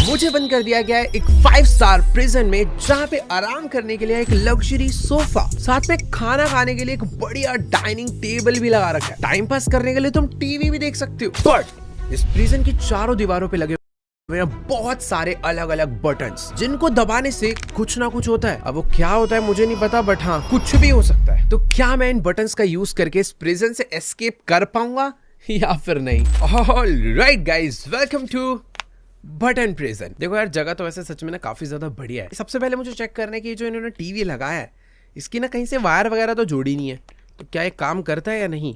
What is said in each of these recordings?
मुझे बंद कर दिया गया है एक 5 स्टार प्रिजन में, जहाँ पे आराम करने के लिए एक लग्जरी सोफा, साथ में खाना खाने के लिए एक बढ़िया डाइनिंग टेबल भी लगा रखा है। टाइम पास करने के लिए तुम टीवी भी देख सकते हो। बट इस प्रिजन की चारों दीवारों पे लगे बहुत सारे अलग अलग बटन्स, जिनको दबाने से कुछ ना कुछ होता है। अब वो क्या होता है मुझे नहीं पता, बट हाँ कुछ भी हो सकता है। तो क्या मैं इन बटन्स का यूज करके इस प्रिजन से एस्केप कर पाऊंगा या फिर नहीं? Alright guys, welcome to button prison. देखो यार, जगह तो वैसे सच में ना काफी ज्यादा बढ़िया है। सबसे पहले मुझे चेक करना है कि जो इन्होंने टीवी लगाया है इसकी ना कहीं से वायर वगैरह तो जोड़ी नहीं है, तो क्या ये काम करता है या नहीं।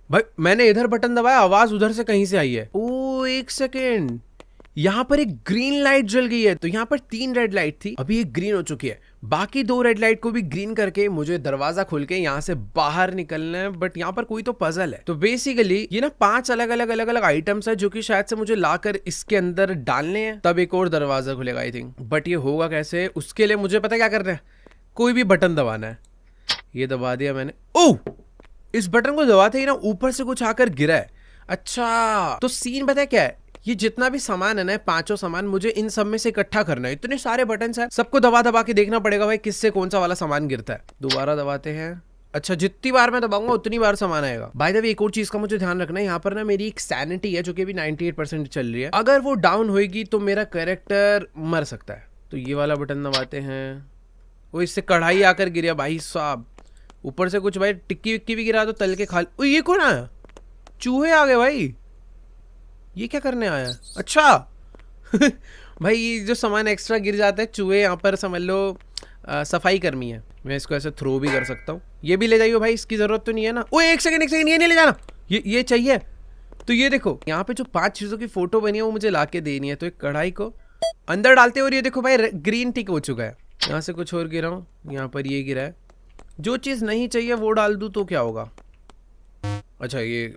भाई मैंने इधर बटन दबाया, आवाज उधर से कहीं से आई है। ओ एक सेकेंड, यहाँ पर एक ग्रीन लाइट जल गई है। तो यहाँ पर 3 रेड लाइट थी, अभी एक ग्रीन हो चुकी है। बाकी 2 रेड लाइट को भी ग्रीन करके मुझे दरवाजा खोल के यहाँ से बाहर निकलना है। बट यहाँ पर कोई तो पजल है। तो बेसिकली ये ना 5 अलग अलग आइटम्स है, जो कि शायद से मुझे लाकर इसके अंदर डालने हैं, तब एक और दरवाजा खुलेगा आई थिंक। बट ये होगा कैसे, उसके लिए मुझे पता क्या करना है, कोई भी बटन दबाना है। ये दबा दिया मैंने। ओह, इस बटन को दबाते ही ना ऊपर से कुछ आकर गिरा है। अच्छा, तो सीन पता है क्या है, ये जितना भी सामान है ना, 5 सामान मुझे इन सब में से इकट्ठा करना है। इतने सारे बटन्स हैं, सबको दबा दबा के देखना पड़ेगा भाई किससे कौन सा वाला सामान गिरता है। दोबारा दबाते हैं। अच्छा, जितनी बार मैं दबाऊंगा उतनी बार सामान आएगा। बाय द वे, एक और चीज का मुझे ध्यान रखना है, यहाँ पर ना मेरी एक सैनिटी है जो कि अभी 98% चल रही है। अगर वो डाउन होगी तो मेरा कैरेक्टर मर सकता है। तो ये वाला बटन दबाते हैं। वो इससे कढ़ाई आकर गिरा भाई साहब, ऊपर से कुछ भाई टिक्की विक्की भी गिरा तो तल के खा। ये कौन आया? चूहे आ गए भाई। ये क्या करने आया? अच्छा भाई ये जो सामान एक्स्ट्रा गिर जाता है, चूहे यहाँ पर समझ लो सफाई कर्मी है। मैं इसको ऐसे थ्रो भी कर सकता हूँ। ये भी ले जाइए भाई, इसकी जरूरत तो नहीं है ना। ओए एक सेकंड, ये नहीं ले जाना, ये चाहिए। तो ये देखो, यहाँ पे जो 5 चीजों की फोटो बनी है वो मुझे ला के देनी है। तो एक कढ़ाई को अंदर डालते, और ये देखो भाई ग्रीन टिक हो चुका है। यहाँ से कुछ और गिरा हूँ, यहाँ पर ये गिरा है। जो चीज नहीं चाहिए वो डाल दूं तो क्या होगा? अच्छा, ये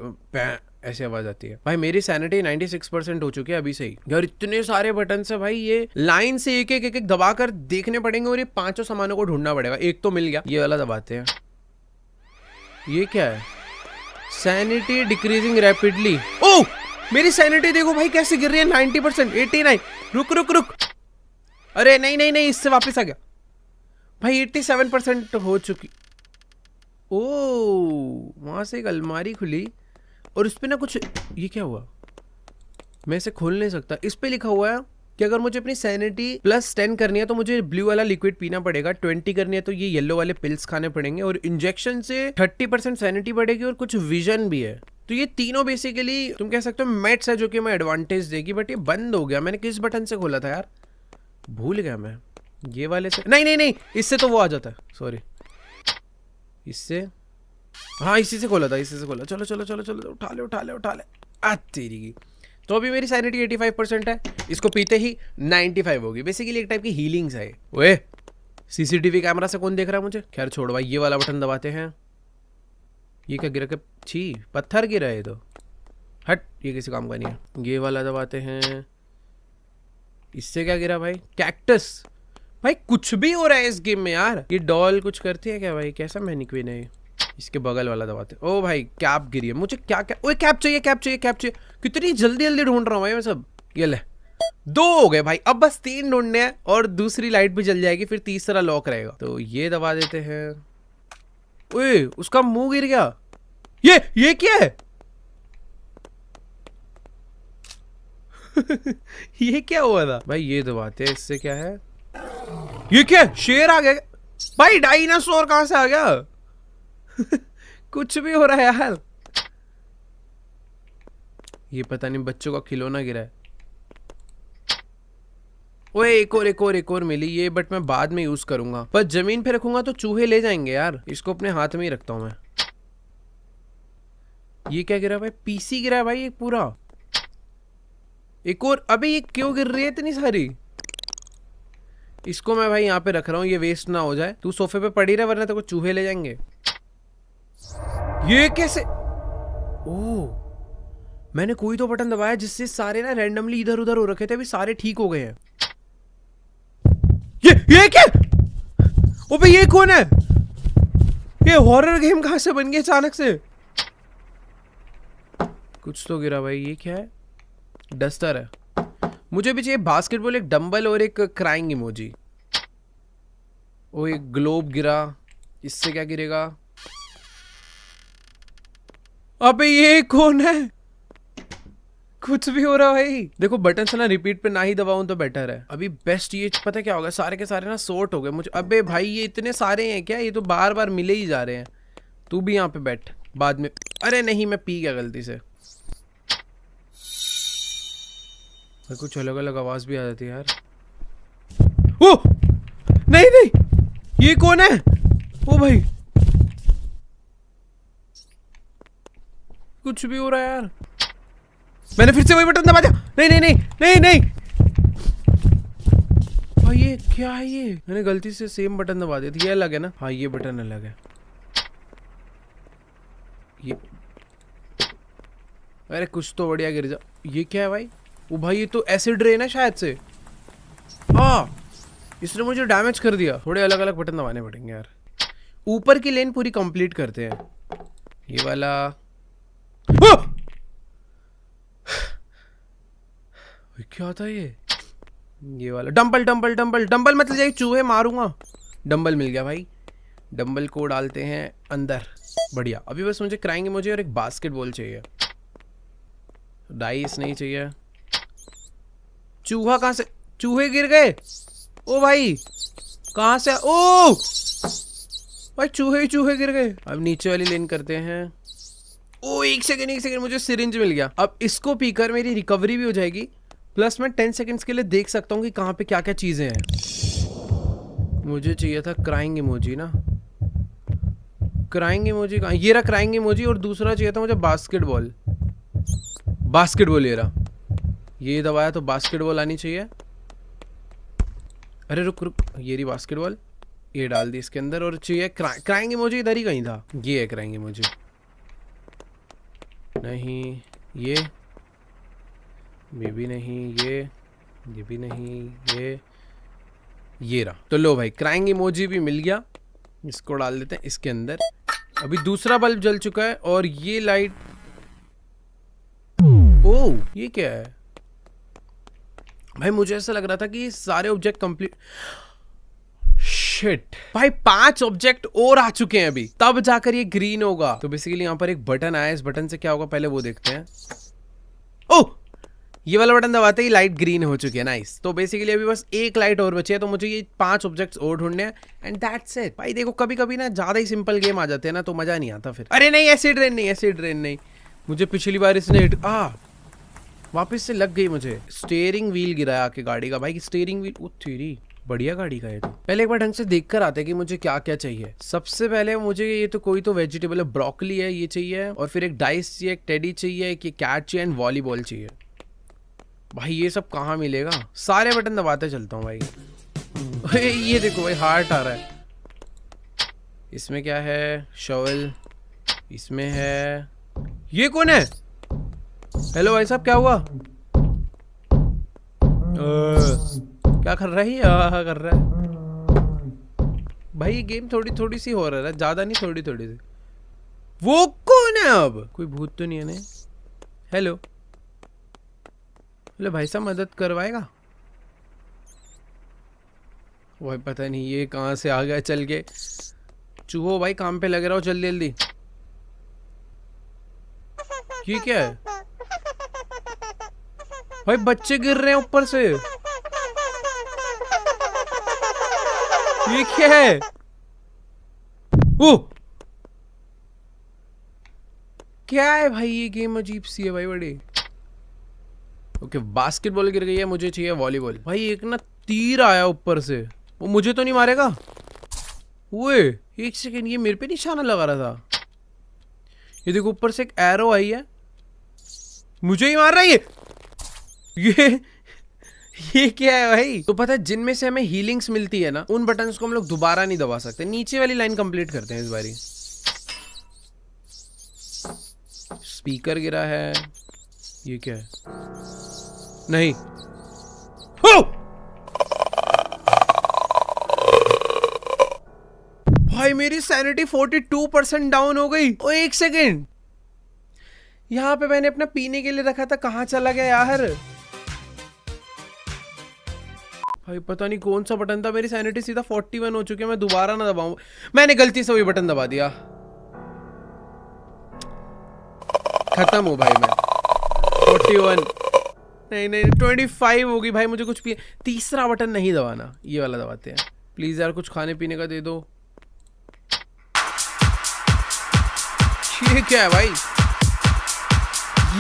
ऐसे आवाज आती है। भाई मेरी सैनिटी 96% हो चुकी है अभी से ही। यार इतने सारे बटन से भाई, ये लाइन से एक एक दबाकर देखने पड़ेंगे, और ये 5 सामानों को ढूंढना पड़ेगा। एक तो मिल गया, ये वाला दबाते हैं। ये क्या है? Sanity decreasing rapidly. ओह, मेरी सैनिटी देखो भाई कैसे गिर रही है। 90%, 89। रुक। अरे नहीं, इससे वापिस आ गया भाई। 87% हो चुकी। ओ, वहां से एक अलमारी खुली, और इस पे ना कुछ, ये क्या हुआ? मैं इसे खोल नहीं सकता। इस पे लिखा हुआ है कि अगर मुझे अपनी सैनिटी +10 करनी है तो मुझे ब्लू वाला लिक्विड पीना पड़ेगा, 20 करनी है तो ये येलो वाले पिल्स खाने पड़ेंगे, और इंजेक्शन से 30% सैनिटी बढ़ेगी, और कुछ विजन भी है। तो ये तीनों बेसिकली तुम कह सकते हो मेट्स है, जो कि मैं एडवांटेज देगी। बट ये बंद हो गया। मैंने किस बटन से खोला था यार, भूल गया मैं। ये वाले से नहीं, इससे तो वो आ जाता है। सॉरी, इससे, हाँ इसी से खोला था, इसी से खोला। चलो उठा ले। तेरी की। तो अभी मेरी सैनिटी 85% है, इसको पीते ही 95 होगी। बेसिकली एक टाइप की हीलिंग्स है। ओए, सीसीटीवी कैमरा से कौन देख रहा है मुझे? खैर छोड़ भाई, ये वाला बटन दबाते हैं। ये क्या गिरा के? छी, पत्थर गिरा है तो हट, ये किसी काम का नहीं है। ये वाला दबाते हैं। इससे क्या गिरा भाई? कैक्टस। भाई कुछ भी हो रहा है इस गेम में यार। ये डॉल कुछ करती है क्या भाई? कैसा मैनिक्विन है? इसके बगल वाला दबाते। ओ भाई कैप गिरी है। मुझे क्या ओए कैप चाहिए। कितनी जल्दी ढूंढ रहा हूँ भाई मैं सब। ये ले, 2 हो गए भाई। अब बस 3 ढूंढने हैं, और दूसरी लाइट भी जल जाएगी, फिर तीसरा लॉक रहेगा। तो ये दबा देते हैं। ओए उसका मुंह गिर गया। ये क्या है? ये क्या हुआ था भाई? ये दबाते हैं। इससे क्या है? ये क्या? शेर आ गया भाई। डायनासोर कहां से आ गया? कुछ भी हो रहा है यार। ये पता नहीं, बच्चों का खिलौना गिरा है। ओए एक और मिली ये, बट मैं बाद में यूज करूंगा। पर जमीन पे रखूंगा तो चूहे ले जाएंगे यार। इसको अपने हाथ में ही रखता हूं मैं। ये क्या गिरा भाई? पीसी गिरा है भाई एक पूरा। एक और। अबे ये क्यों गिर रही है इतनी सारी? इसको मैं भाई यहाँ पे रख रहा हूँ, ये वेस्ट ना हो जाए। तू सोफे पे पड़ी रहे, वरना तो कुछ चूहे ले जाएंगे। ये कैसे? ओह, मैंने कोई तो बटन दबाया जिससे सारे ना रैंडमली इधर उधर हो रखे थे, अभी सारे ठीक हो गए हैं। ये क्या? ओबे ये कौन है? ये हॉरर गेम कहां से बन गया अचानक से? कुछ तो गिरा भाई। ये क्या है? डस्टर है। मुझे भी चाहिए बास्केटबॉल, एक डंबल और एक क्राइंग इमोजी। ओ एक ग्लोब गिरा, इससे क्या गिरेगा? अबे ये कौन है? कुछ भी हो रहा है भाई। देखो बटन से ना रिपीट पे ना ही दबाऊं तो बेटर है। अभी बेस्ट ये पता क्या होगा, सारे के सारे ना सॉर्ट हो गए मुझे। अबे भाई ये इतने सारे हैं क्या? ये तो बार बार मिले ही जा रहे हैं। तू भी यहाँ पे बैठ बाद में। अरे नहीं मैं पी गया गलती से। कुछ अलग अलग आवाज भी आ जाती है यार। ओ नहीं नहीं, ये कौन है? ओ भाई कुछ भी हो रहा है यार। मैंने फिर से वही बटन दबा दिया। नहीं नहीं नहीं नहीं नहीं भाई ये क्या है? ये मैंने गलती से सेम बटन दबा दिया था। ये अलग है ना? हाँ ये बटन अलग है। ये अरे कुछ तो बढ़िया गिर जा। ये क्या है भाई? ओ भाई ये तो एसिड रेन है शायद से। हाँ इसने मुझे डैमेज कर दिया। थोड़े अलग अलग बटन दबाने पड़ेंगे यार। ऊपर की लेन पूरी कंप्लीट करते हैं। ये वाला क्या था ये वाला डंबल डंबल डंबल डंबल मतलब जाए चूहे मारूंगा। डंबल मिल गया भाई। डंबल को डालते हैं अंदर। बढ़िया। अभी बस मुझे क्राइंग इमोजी और एक बास्केटबॉल चाहिए। डाइस नहीं चाहिए। चूहा कहां से? चूहे गिर गए। ओ भाई कहां से? ओ भाई चूहे ही चूहे गिर गए। अब नीचे वाली लेन करते हैं। ओ एक सेकंड मुझे सिरिंज मिल गया। अब इसको पीकर मेरी रिकवरी भी हो जाएगी, प्लस मैं 10 सेकंड्स के लिए देख सकता हूँ कि कहाँ पे क्या क्या चीजें हैं। मुझे चाहिए था क्राइंग इमोजी ना। क्राइंग इमोजी कहाँ? ये रहा क्राइंग इमोजी। और दूसरा चाहिए था मुझे बास्केटबॉल। बास्केटबॉल ये रहा। ये दबाया तो बास्केटबॉल आनी चाहिए। अरे रुक रुक, ये रही बास्केटबॉल। ये डाल दी इसके अंदर। और चाहिए क्राइंग इमोजी। इधर ही कहीं था। ये है क्राइंग इमोजी। नहीं ये भी नहीं, ये भी नहीं, ये रहा। तो लो भाई क्राइंग इमोजी भी मिल गया। इसको डाल देते हैं इसके अंदर। अभी दूसरा बल्ब जल चुका है। और ये लाइट, ओ ये क्या है भाई? मुझे ऐसा लग रहा था कि सारे ऑब्जेक्ट कंप्लीट। शिट भाई 5 ऑब्जेक्ट और आ चुके हैं अभी, तब जाकर ये ग्रीन होगा। तो बेसिकली यहाँ पर एक बटन आया। इस बटन से क्या होगा पहले वो देखते हैं। ओह ये वाला बटन दबाते ही लाइट ग्रीन हो चुकी है। नाइस। तो बेसिकली अभी बस एक लाइट और बची है। तो मुझे ये 5 ऑब्जेक्ट्स और ढूंढने हैं एंड दैट्स इट। भाई देखो कभी कभी ना ज्यादा ही सिंपल गेम आ जाते हैं ना, तो मजा नहीं आता फिर। अरे नहीं एसिड रेन नहीं, एसिड रेन नहीं। मुझे पिछली बार इसने हिट वापस से लग गई मुझे। स्टीयरिंग व्हील गिराया आके गाड़ी का। भाई स्टीयरिंग व्हील तेरी बढ़िया गाड़ी का है। तो पहले एक बार ढंग से देख कर आते हैं कि मुझे क्या क्या चाहिए। सबसे पहले मुझे ये तो कोई तो वेजिटेबल है, ब्रोकली है, ये चाहिए। और फिर एक डाइस चाहिए, एक टेडी चाहिए, एक कैट चाहिए एंड वॉलीबॉल चाहिए। भाई ये सब कहाँ मिलेगा? सारे बटन दबाते चलता हूँ भाई। ये देखो भाई हार्ट आ रहा है। इसमें क्या है? शॉवल इसमें है। ये कौन है? हेलो भाई साहब क्या हुआ? क्या कर रहा है? कर रहा है भाई। ये गेम थोड़ी थोड़ी सी हो रहा है, ज्यादा नहीं, थोड़ी थोड़ी सी। वो कौन है? अब कोई भूत तो नहीं है ना? हेलो हेलो भाई साहब मदद करवाएगा? वही पता नहीं ये कहां से आ गया चल के। चूहो भाई काम पे लग रहा हो जल्दी जल्दी। ये क्या है भाई? बच्चे गिर रहे हैं ऊपर से। ये क्या है? ओ क्या है भाई? ये गेम अजीब सी है भाई बड़ी। ओके बास्केटबॉल गिर गई है, मुझे चाहिए वॉलीबॉल। भाई एक ना तीर आया ऊपर से, वो मुझे तो नहीं मारेगा? ओए एक सेकेंड, ये मेरे पे निशाना लगा रहा था। ये देखो ऊपर से एक एरो आई है, मुझे ही मार रहा है ये क्या है भाई? तो पता है जिनमें से हमें हीलिंग्स मिलती है ना, उन बटन्स को हम लोग दोबारा नहीं दबा सकते। नीचे वाली लाइन कंप्लीट करते हैं इस बारी। स्पीकर गिरा है। ये क्या है? नहीं हो! भाई मेरी सैनिटी 42% डाउन हो गई। ओ एक सेकेंड, यहाँ पे मैंने अपना पीने के लिए रखा था, कहाँ चला गया यार? भाई पता नहीं कौन सा बटन था, मेरी सैनिटी सीधा 41 हो चुकी है। मैं दोबारा ना दबाऊं, मैंने गलती से वही बटन दबा दिया। खत्म हो भाई मैं। 41 नहीं नहीं 25 होगी भाई। मुझे कुछ तीसरा बटन नहीं दबाना, ये वाला दबाते हैं। प्लीज यार कुछ खाने पीने का दे दो। ये क्या है भाई?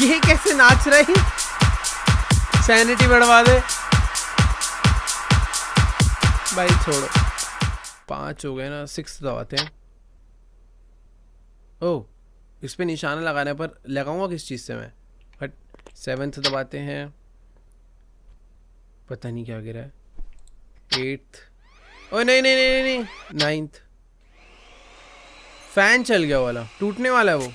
ये कैसे नाच रही? सैनिटी बढ़वा दे भाई, छोड़ो। 5 हो गए ना, 6 दबाते हैं। ओह, इस पे निशाना लगाने पर लगाऊंगा किस चीज से मैं? बट 7th दबाते हैं, पता नहीं क्या गिरा है। 8th, ओ नहीं नहीं नहीं नहीं, 9th। फैन चल गया वाला, टूटने वाला है वो,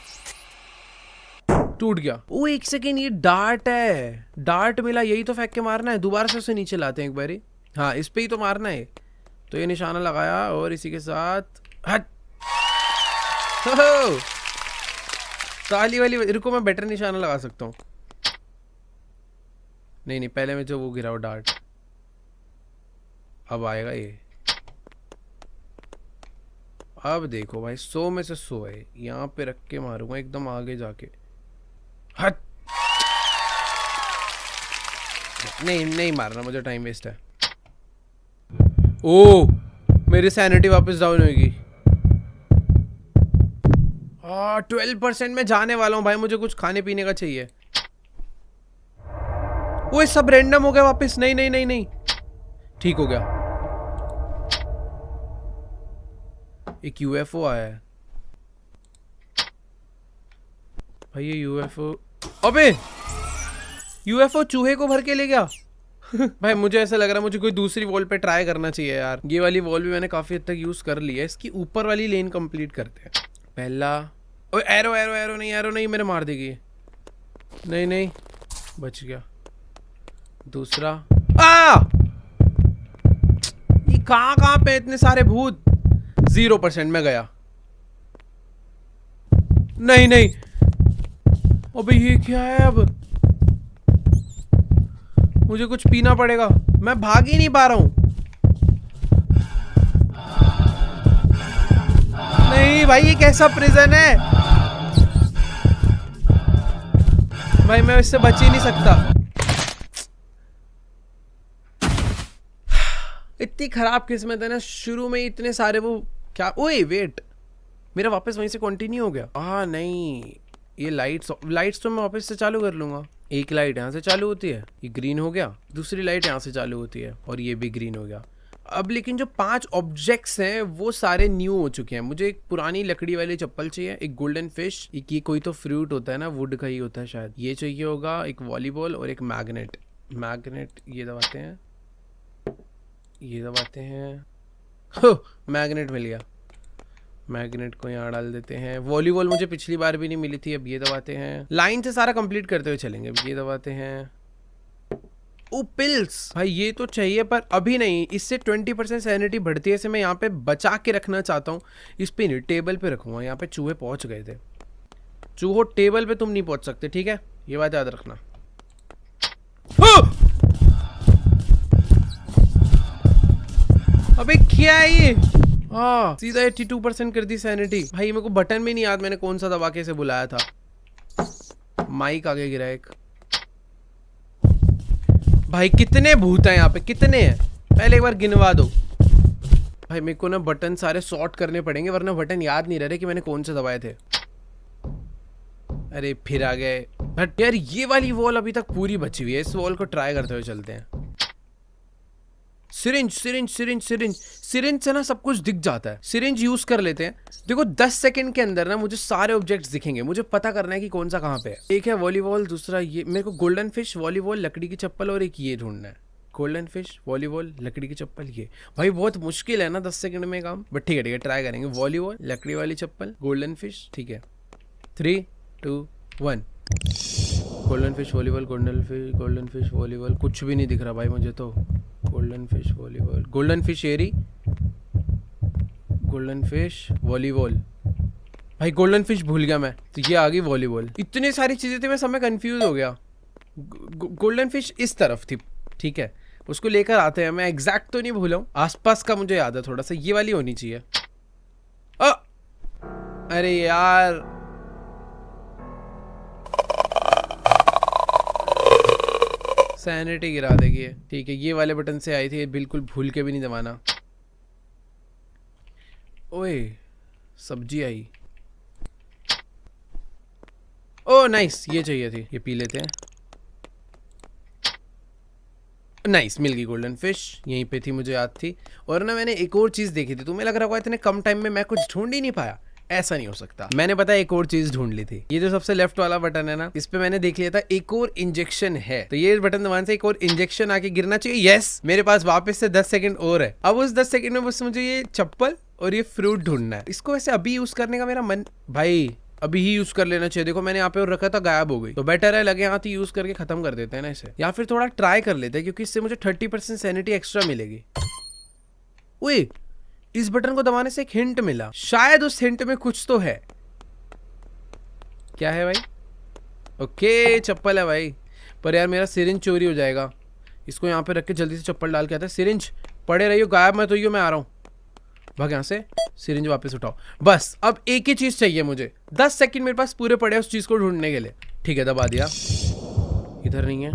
टूट गया। ओ 1 सेकेंड, ये डार्ट है, डार्ट मिला, यही तो फेंक के मारना है। दोबारा से उसे नीचे लाते हैं एक बारी। हाँ इस पे ही तो मारना है। तो ये निशाना लगाया और इसी के साथ हट। हो ताली वाली, रुको मैं बेटर निशाना लगा सकता हूँ। नहीं नहीं, पहले में जो वो गिरा वो डार्ट, अब आएगा ये। अब देखो भाई, 100 में से 100 है। यहाँ पे रख के मारूंगा एकदम आगे जाके। हट, नहीं नहीं मारना, मुझे टाइम वेस्ट है। ओ मेरी सैनिटी वापस डाउन होगी। 12% में जाने वाला हूँ भाई, मुझे कुछ खाने पीने का चाहिए। वो सब रैंडम हो गया वापस। नहीं नहीं नहीं नहीं, ठीक हो गया। एक यूएफओ आया है भाई। ये यूएफओ, अबे यूएफओ चूहे को भर के ले गया। भाई मुझे ऐसा लग रहा है मुझे कोई दूसरी वॉल पे ट्राई करना चाहिए यार। ये वाली वॉल भी मैंने काफी हद तक यूज कर ली है। इसकी ऊपर वाली लेन कंप्लीट करते हैं। पहला, ओए एरो एरो एरो नहीं, एरो नहीं, मेरे मार देगी। नहीं नहीं, बच गया। दूसरा, ये कहाँ पे इतने सारे भूत? 0% में गया। नहीं नहीं, अबे ये क्या है? अब मुझे कुछ पीना पड़ेगा, मैं भाग ही नहीं पा रहा हूं। नहीं भाई, ये कैसा प्रिजन है भाई? मैं इससे बच ही नहीं सकता। इतनी खराब किस्मत है ना, शुरू में इतने सारे वो क्या। ओए वेट, मेरा वापस वहीं से कंटिन्यू हो गया। नहीं, ये लाइट्स तो मैं वापस से चालू कर लूंगा। एक लाइट यहाँ से चालू होती है, ये ग्रीन हो गया। दूसरी लाइट यहाँ से चालू होती है और ये भी ग्रीन हो गया। अब लेकिन जो 5 ऑब्जेक्ट्स हैं वो सारे न्यू हो चुके हैं। मुझे एक पुरानी लकड़ी वाली चप्पल चाहिए, एक गोल्डन फिश, एक ये कोई तो फ्रूट होता है ना, वुड का ही होता है शायद, ये चाहिए होगा, एक वॉलीबॉल और एक मैग्नेट। मैग्नेट ये दबाते हैं, ये दबाते हैं। मैग्नेट मिल गया। मैग्नेट को यहाँ डाल देते हैं। वॉलीबॉल मुझे पिछली बार भी नहीं मिली थी, अब ये दबाते हैं। लाइन से सारा कंप्लीट करते हुए चलेंगे। अब ये दबाते हैं। ओ पिल्स, भाई ये तो चाहिए पर अभी नहीं। इससे 20% सैनिटी बढ़ती है। इसे मैं यहाँ पे बचा के रखना चाहता हूँ। इस पे नहीं, टेबल पे रखूंगा। यहाँ पे चूहे पहुंच गए थे। चूहो टेबल पे तुम नहीं पहुंच सकते, ठीक है? ये बात याद रखना। अबे क्या है ये? सीधा 82% कर दी सैनिटी। भाई मेरे को बटन भी नहीं याद मैंने कौन सा दबा के इसे बुलाया था। माइक आगे गिरा एक। भाई कितने भूत हैं यहाँ पे, कितने हैं? पहले एक बार गिनवा दो। भाई मेरे को ना बटन सारे सॉर्ट करने पड़ेंगे, वरना बटन याद नहीं रह रहे कि मैंने कौन से दबाए थे। अरे फिर आ गए। बट यार ये वाली वॉल अभी तक पूरी बची हुई है। इस वॉल को ट्राई करते हुए चलते हैं। Syringe syringe syringe syringe syringe से ना सब कुछ दिख जाता है। सिरिंज यूज कर लेते हैं। देखो 10 सेकंड के अंदर ना मुझे सारे ऑब्जेक्ट्स दिखेंगे। मुझे पता करना है कि कौन सा कहाँ पे है। एक है वॉलीबॉल, दूसरा ये मेरे को गोल्डन फिश, वॉलीबॉल, लकड़ी की चप्पल और एक ये ढूंढना है। गोल्डन फिश, वॉलीबॉल, लकड़ी की चप्पल, ये भाई बहुत मुश्किल है ना 10 सेकंड में काम। बट ठीक है ट्राई करेंगे। वॉलीबॉल, लकड़ी वाली चप्पल, गोल्डन फिश, ठीक है। 3 2 1। Golden fish, volleyball, golden fish, volleyball. कुछ भी नहीं दिख रहा भाई मुझे तो। Golden fish, volleyball, golden fish एरी, गोल्डन फिश, वॉलीबॉल। भाई गोल्डन फिश भूल गया मैं, तो ये आ गई वॉलीबॉल। इतनी सारी चीजें थी, मैं सब में कंफ्यूज हो गया। गोल्डन फिश इस तरफ थी, ठीक है, उसको लेकर आते हैं। मैं एग्जैक्ट तो नहीं भूला हूँ, आसपास का मुझे याद है थोड़ा सा। ये वाली होनी चाहिए। अरे यार, सैनिटी गिरा देगी। ठीक है, ये वाले बटन से आई थी, बिल्कुल भूल के भी नहीं दबाना। ओए सब्जी आई। ओ नाइस, ये चाहिए थी, ये पी लेते हैं। नाइस, मिल गई गोल्डन फिश, यहीं पे थी, मुझे याद थी। और ना मैंने एक और चीज देखी थी, तुम्हें लग रहा होगा इतने कम टाइम में मैं कुछ ढूंढ ही नहीं पाया। ऐसा नहीं हो सकता, मैंने पता है एक और चीज ढूंढ ली थी। ये जो सबसे लेफ्ट वाला बटन है ना, इस पे मैंने देख लिया था एक और इंजेक्शन है। तो ये बटन दबाने से एक और इंजेक्शन आके गिरना चाहिए। यस, मेरे पास वापस से 10 सेकंड और है। अब उस 10 सेकंड में बस मुझे ये चप्पल और ये फ्रूट ढूंढना है। इसको वैसे अभी यूज करने का मेरा मन, भाई अभी ही यूज कर लेना चाहिए। देखो मैंने यहाँ पे और रखा था, गायब हो गई। तो बेटर है लगे हाथ ही यूज करके खत्म कर देते हैं ना इसे, या फिर थोड़ा ट्राई कर लेते हैं, क्योंकि इससे मुझे 30% सैनिटी एक्स्ट्रा मिलेगी। ओए, इस बटन को दबाने से एक हिंट मिला, शायद उस हिंट में कुछ तो है। क्या है भाई? ओके, चप्पल है भाई। पर यार मेरा सिरिंज चोरी हो जाएगा। इसको यहाँ पे रख के जल्दी से चप्पल डाल के आता है। सिरिंज पड़े रहियो, गायब मत होइयो, मैं आ रहा हूँ। भाग यहाँ से, सिरिंज वापस उठाओ। बस अब एक ही चीज चाहिए मुझे। 10 सेकंड मेरे पास पूरे पड़े उस चीज को ढूंढने के लिए। ठीक है, दबा दिया। इधर नहीं है,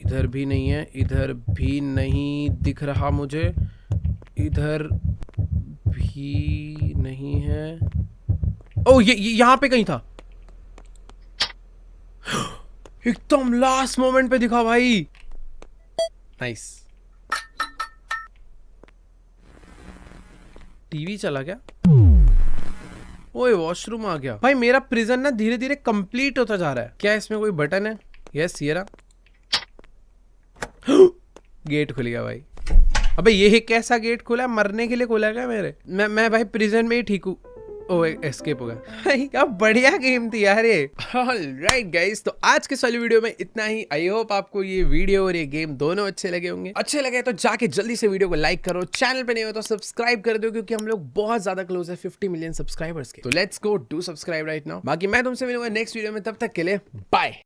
इधर भी नहीं है, इधर भी नहीं दिख रहा मुझे, इधर भी नहीं है। ओ ये यहाँ पे कहीं था। एकदम लास्ट मोमेंट पे दिखा भाई। नाइस। टीवी चला गया। ओए वॉशरूम आ गया। भाई मेरा प्रिजन ना धीरे धीरे कंप्लीट होता जा रहा है। क्या इसमें कोई बटन है? यस, ये रहा। गेट खुल गया भाई। अबे ये कैसा गेट खुला? मरने के लिए खुला है क्या मेरे? मैं भाई प्रिजन में ही ठीक हूँ। ओ एस्केप हो गया भाई। क्या बढ़िया गेम थी यार ये। ऑलराइट गाइस, तो आज के वाली वीडियो में इतना ही। आई होप आपको ये वीडियो और ये गेम दोनों अच्छे लगे होंगे। अच्छे लगे तो जाके जल्दी से वीडियो को लाइक करो, चैनल पे नहीं हो तो सब्सक्राइब कर दो, क्योंकि हम लोग बहुत ज्यादा क्लोज है 50 मिलियन सब्सक्राइबर्स के। तो let's go do subscribe right now. बाकी मैं तुमसे मिलूंगा नेक्स्ट वीडियो में, तब तक के लिए बाय।